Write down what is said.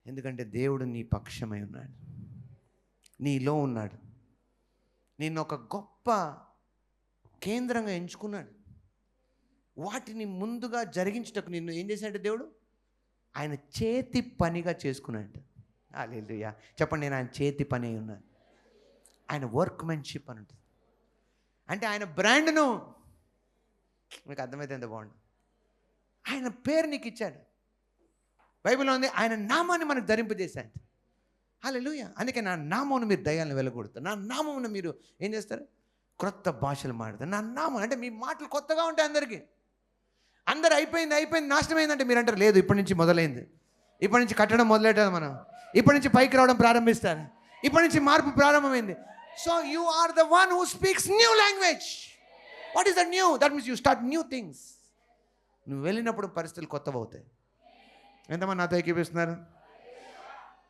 ఎందుకంటే దేవుడు నీ పక్షమై ఉన్నాడు, నీలో ఉన్నాడు, నిన్ను ఒక గొప్ప కేంద్రంగా ఎంచుకున్నాడు. వాటిని ముందుగా జరిగించుటకు నిన్ను ఏం చేశాడు దేవుడు? ఆయన చేతి పనిగా చేసుకున్నాడు. హల్లెలూయా. చెప్పండి, నేను ఆయన చేతి పని అయి ఉన్నాను. ఆయన వర్క్మెన్షిప్ అని ఉంటుంది. అంటే ఆయన బ్రాండ్ను, మీకు అర్థమైతే ఎంత బాగుండు, ఆయన పేరు నీకు ఇచ్చాడు. బైబిల్లో ఉంది ఆయన నామాన్ని మనకు ధరింపజేశాడు. హల్లెలూయా. అందుకే నా నామమును మీరు దయ్యాలను వెళ్ళగొడతారు, నా నామమును మీరు ఏం చేస్తారు? క్రొత్త భాషలు మాట్లాడతారు. నా నామం అంటే మీ మాటలు కొత్తగా ఉంటాయి అందరికీ. అందరు అయిపోయింది నాశనమైందంటే మీరు అంటారు లేదు, ఇప్పటి నుంచి మొదలైంది, ఇప్పటి నుంచి కట్టడం మొదలెట్టాలి, మనం ఇప్పటి నుంచి పైకి రావడం ప్రారంభిస్తారు, ఇప్పటి నుంచి మార్పు ప్రారంభమైంది. So you are the one who speaks new language. What is the new? That means you start new things. నువ్వు వెళ్ళినప్పుడు పరిస్థితులు కొత్తవి అవుతాయి. ఎంతమంది నాతో ఏకీపిస్తున్నారు?